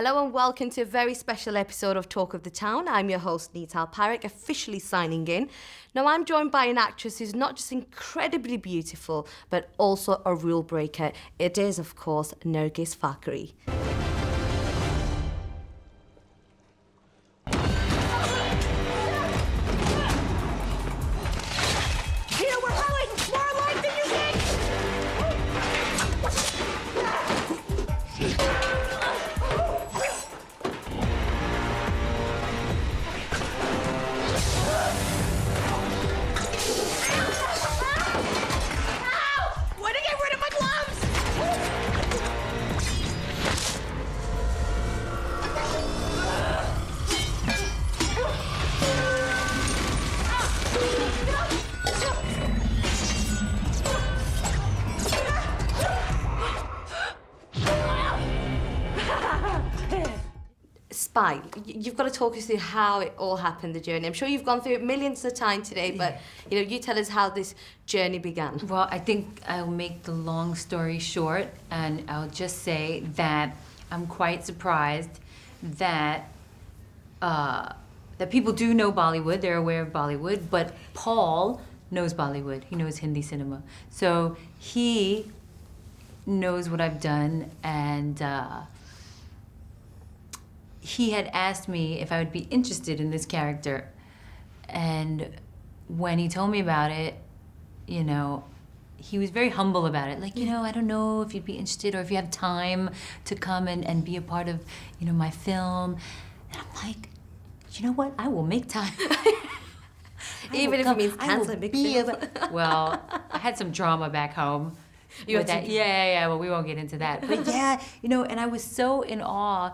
Hello and welcome to a very special episode of Talk of the Town. I'm your host, Nital Parekh, officially signing in. Now, I'm joined by an actress who's not just incredibly beautiful, but also a rule breaker. It is, of course, Nargis Fakhri. Spy, you've got to talk us through how it all happened, the journey. I'm sure you've gone through it millions of times today, but you tell us how this journey began. Well, I think I'll make the long story short, and I'll just say that I'm quite surprised that that people do know Bollywood. They're aware of Bollywood, but Paul knows Bollywood. He knows Hindi cinema, so he knows what I've done, and he had asked me if I would be interested in this character. And when he told me about it, he was very humble about it. Like, I don't know if you'd be interested or if you have time to come and be a part of, my film. And I'm like, you know what? I will make time. Even if it means canceling big films. Well, I had some drama back home. Yeah, well, we won't get into that. But yeah, and I was so in awe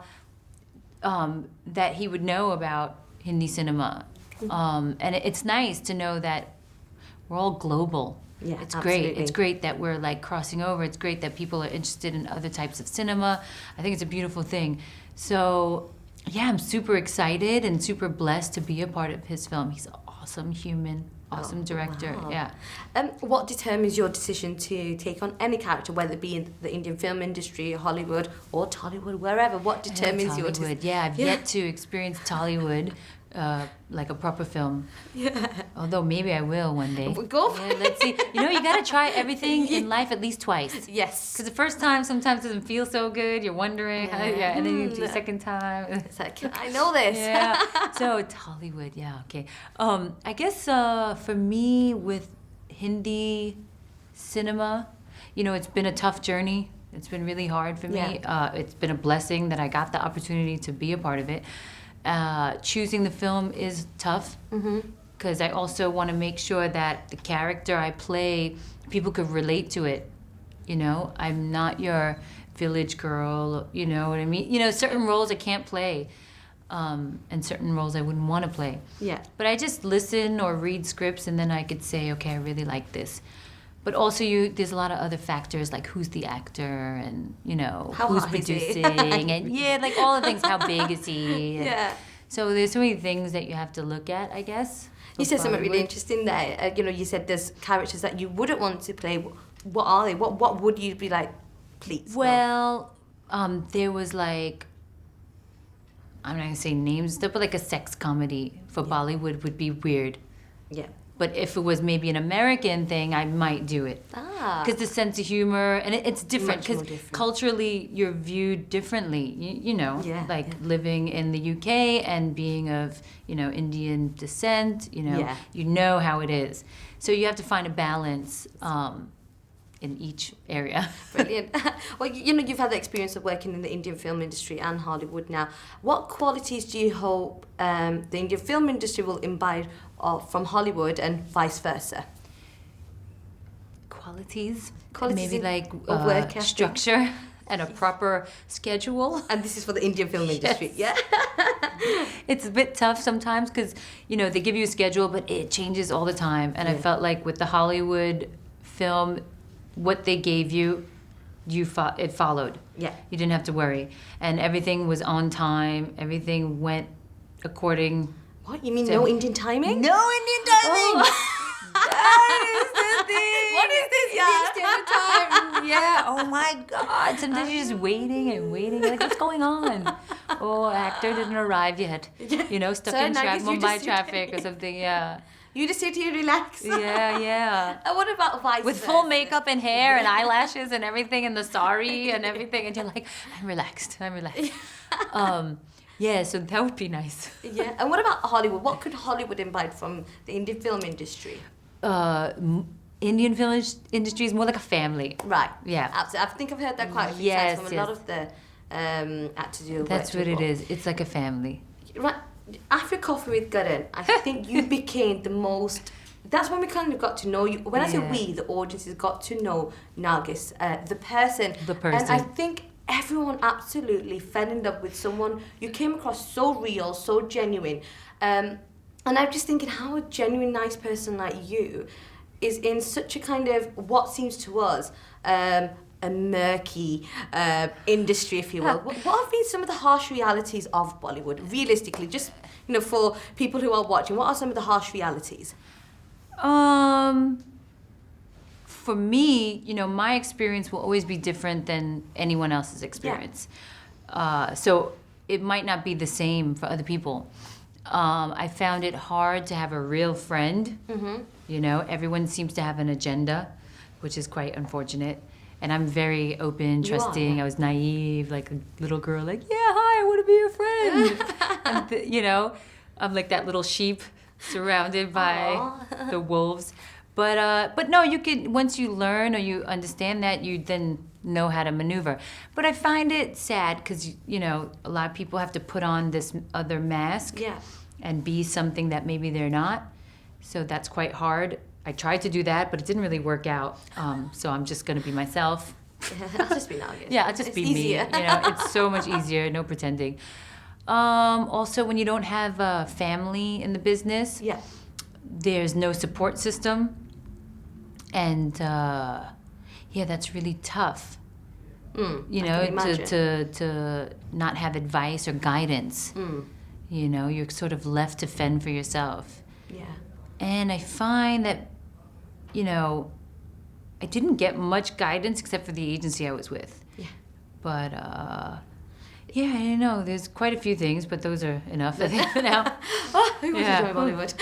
that he would know about Hindi cinema. And it's nice to know that we're all global. Yeah, it's absolutely. great. It's great that we're like crossing over. It's great that people are interested in other types of cinema. I think it's a beautiful thing. So yeah, I'm super excited and super blessed to be a part of his film. He's an awesome human, awesome director. Wow. Yeah. What determines your decision to take on any character, whether it be in the Indian film industry, Hollywood, or Tollywood, wherever? What determines your decision? Yeah, I've yet to experience Tollywood, like a proper film. Yeah. Although maybe I will one day. Go for it. Let's see. You got to try everything in life at least twice. Yes. Because the first time sometimes doesn't feel so good. You're wondering, and then you do the second time. It's like, I know this. Yeah. So Tollywood, yeah, okay. I guess for me with Hindi cinema, it's been a tough journey. It's been really hard for me. It's been a blessing that I got the opportunity to be a part of it. Choosing the film is tough because I also want to make sure that the character I play, people could relate to it. I'm not your village girl, you know what I mean? Certain roles I can't play, and certain roles I wouldn't want to play. Yeah. But I just listen or read scripts and then I could say, okay, I really like this. But also there's a lot of other factors like who's the actor and, how who's hot is he? producing and like all the things, how big is he? Yeah. So there's so many things that you have to look at, I guess. You said something really interesting there. You said there's characters that you wouldn't want to play. What are they? What would you be like, please? Well, there was like, I'm not going to say names, but like a sex comedy for Bollywood would be weird. Yeah. But if it was maybe an American thing, I might do it. Because the sense of humor, and it's different, because culturally you're viewed differently, living in the UK and being of, Indian descent, you know how it is. So you have to find a balance in each area. Brilliant. Well, you've had the experience of working in the Indian film industry and Hollywood now. What qualities do you hope the Indian film industry will imbibe from Hollywood and vice versa? Qualities Qualities maybe like work ethic. Structure and a proper schedule. And this is for the Indian film industry, Yes. Yeah? It's a bit tough sometimes because, they give you a schedule, but it changes all the time. And I felt like with the Hollywood film, what they gave you, it followed. Yeah. You didn't have to worry. And everything was on time. Everything went according... What? You mean no Indian timing? No Indian timing! Oh. That is the thing! What is this? Time. Yeah, oh my God. Sometimes you're just waiting and waiting. Like, what's going on? Oh, actor didn't arrive yet. You know, stuck So, in Nargis, you Mumbai just- traffic or something. Yeah, You just sit here, relax. yeah. And what about vice With versa? full makeup and hair and eyelashes and everything and the sari and everything, and you're like, I'm relaxed. Yeah, so that would be nice. Yeah. And what about Hollywood? What could Hollywood invite from the Indian film industry? Indian film industry is more like a family. Right. Yeah. Absolutely. I think I've heard that quite a few Yes, times from a lot of the actors who That's what worked it with. is. It's like a family. Right. After Coffee with Karan, I think you became the most. That's when we kind of got to know you. When I say Yeah. we, the audiences got to know Nargis, the person. The person. And I think everyone absolutely fell in love with someone. You came across so real, so genuine. And I'm just thinking how a genuine, nice person like you is in such a kind of what seems to us a murky industry, if you will. What have been some of the harsh realities of Bollywood, realistically? Just, you know, for people who are watching, what are some of the harsh realities? For me, you know, my experience will always be different than anyone else's experience. So it might not be the same for other people. I found it hard to have a real friend. Mm-hmm. You know, everyone seems to have an agenda, which is quite unfortunate. And I'm very open, You are, trusting. yeah. I was naive, like a little girl, like, yeah, hi, I want to be your friend. And you know, I'm like that little sheep surrounded by Aw. the wolves. But no, you can, once you learn or you understand that, you then know how to maneuver. But I find it sad because, you know, a lot of people have to put on this other mask Yeah. and be something that maybe they're not. So that's quite hard. I tried to do that, but it didn't really work out. So I'm just going to be myself. I'll just be Nargis. Yeah, I'll just It's be easier. me. You know, it's so much easier, no pretending. Also, when you don't have a family in the business, Yeah. there's no support system. And yeah, that's really tough. You I know, can imagine. to not have advice or guidance. You know, you're sort of left to fend for yourself. Yeah. And I find that, you know, I didn't get much guidance except for the agency I was with. Yeah. But yeah, I don't know. There's quite a few things, but those are enough I think for now. Oh, who would Yeah. enjoy Bollywood?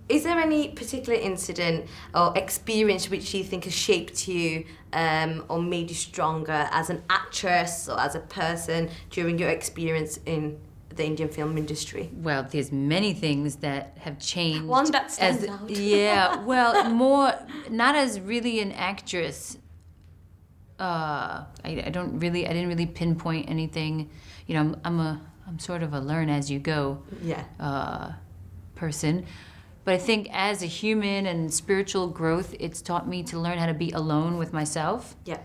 Is there any particular incident or experience which you think has shaped you or made you stronger as an actress or as a person during your experience in the Indian film industry? Well, there's many things that have changed. One that stands out. Yeah, well, more not as really an actress. I didn't really pinpoint anything. You know, I'm sort of a learn as you go Yeah. person. But I think as a human and spiritual growth, it's taught me to learn how to be alone with myself. Yeah.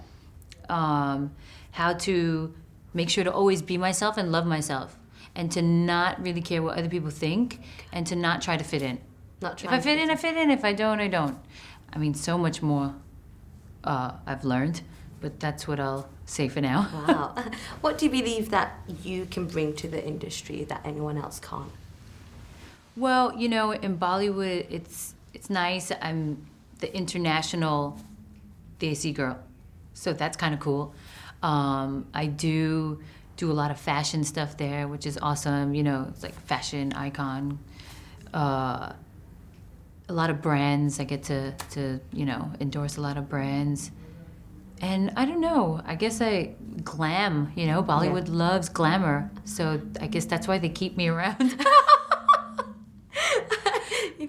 How to make sure to always be myself and love myself. And to not really care what other people think. And to not try to fit in. Not If trying I fit to in, I fit in. If I don't, I don't. I mean, so much more I've learned. But that's what I'll say for now. Wow. What do you believe that you can bring to the industry that anyone else can't? Well, you know, in Bollywood, it's nice. I'm the international Desi girl, so that's kind of cool. I do a lot of fashion stuff there, which is awesome. You know, it's like fashion icon. A lot of brands. I get to you know endorse a lot of brands. And I don't know, I guess glam, you know, Bollywood loves glamour. So I guess that's why they keep me around.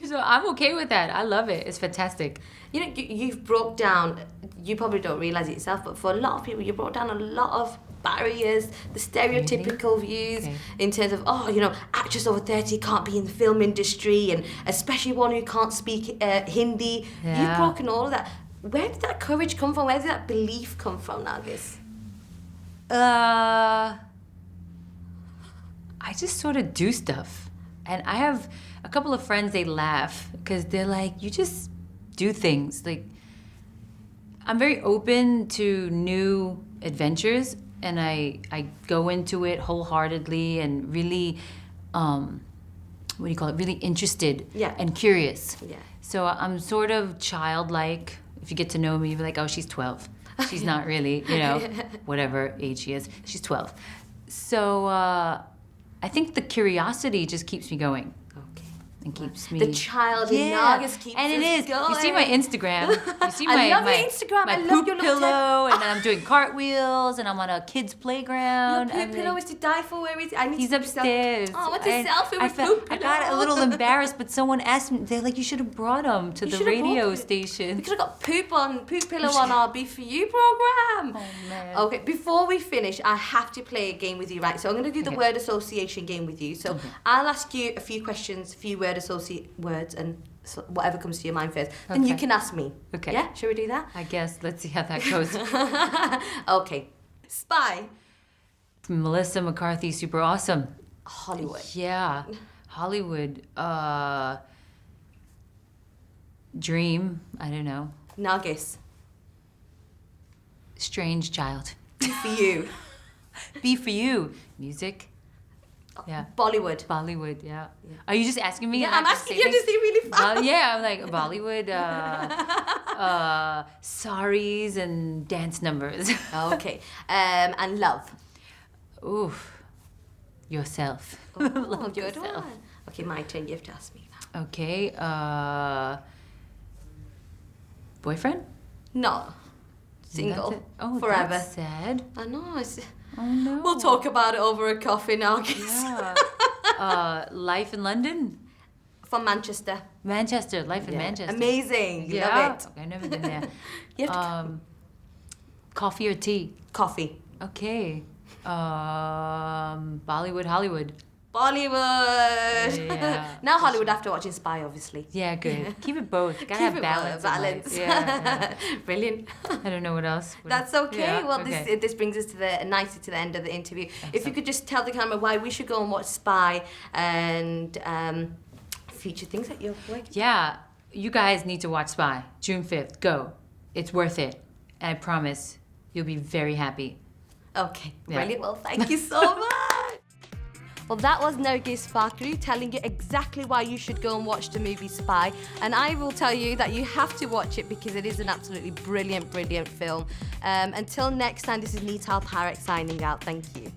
So I'm okay with that. I love it. It's fantastic. You know, you've brought down, you probably don't realise it yourself, but for a lot of people, you brought down a lot of barriers, the stereotypical views Okay. in terms of, oh, you know, actress over 30 can't be in the film industry, and especially one who can't speak Hindi. Yeah. You've broken all of that. Where did that courage come from? Where did that belief come from, Nargis? I just sort of do stuff. And I have a couple of friends, they laugh because they're like, you just do things. Like, I'm very open to new adventures and I go into it wholeheartedly and really, what do you call it, really interested Yeah. and curious. Yeah. So I'm sort of childlike. If you get to know me, you're like, oh, she's 12. She's not really, you know, whatever age she is. She's 12. So I think the curiosity just keeps me going. Okay. And keeps me. The child in Nargis keeps and it us is. going. You see my Instagram. You see I my love my, your Instagram. my I love poop your little pillow, and then I'm doing cartwheels, and I'm on a kid's playground. Your poop pillow is to die for. Where is it? I need He's to upstairs. Oh, what's a selfie with poop pillow? I got a little embarrassed, but someone asked me. They're like, "You should have brought him to the should have radio brought it. station." We could have got poop pillow on our B4U program. Oh man. Okay, before we finish, I have to play a game with you, right? So I'm going to do the word association game with you. So I'll ask you a few questions, a few words, and whatever comes to your mind first. Then you can ask me. Okay. Yeah, shall we do that? I guess. Let's see how that goes. Okay. Spy. Melissa McCarthy, super awesome. Hollywood. Yeah, Hollywood. Dream. I don't know. Nargis. Strange child. B4U. B4U. Music. Yeah. Bollywood. Bollywood. Yeah. Are you just asking me? Yeah, and I I'm have to asking say you to things? see really fast. Yeah, I'm like Bollywood. Saris and dance numbers. Okay. And love. Oof. Yourself. Oh, Love good yourself. one. Okay, my turn. You have to ask me now. Okay. Boyfriend? No. Single. That's it? Oh, forever. That's sad. I know. Oh no. We'll talk about it over a coffee, Nargis. Yeah. Life in London? From Manchester. Manchester. Life in Yeah. Manchester. Amazing. Yeah. Love it. Okay, I've never been there. You have Coffee or tea? coffee. Okay. Bollywood, Hollywood. Bollywood. Yeah. Now Hollywood after watching Spy, obviously. Yeah, good. Keep it both. Gotta Keep have it balance. in life. balance. Yeah, Brilliant. yeah. I don't know what else. That's okay. Yeah, Well, okay. this brings us to nicely to the end of the interview. If you could just tell the camera why we should go and watch Spy and future things that you're working. Yeah, you guys need to watch Spy. June 5th. Go. It's worth it. And I promise you'll be very happy. Okay, Yeah. brilliant. Well, thank you so much. Well, that was Nargis Fakhri telling you exactly why you should go and watch the movie Spy. And I will tell you that you have to watch it because it is an absolutely brilliant, brilliant film. Until next time, this is Nital Parekh signing out. Thank you.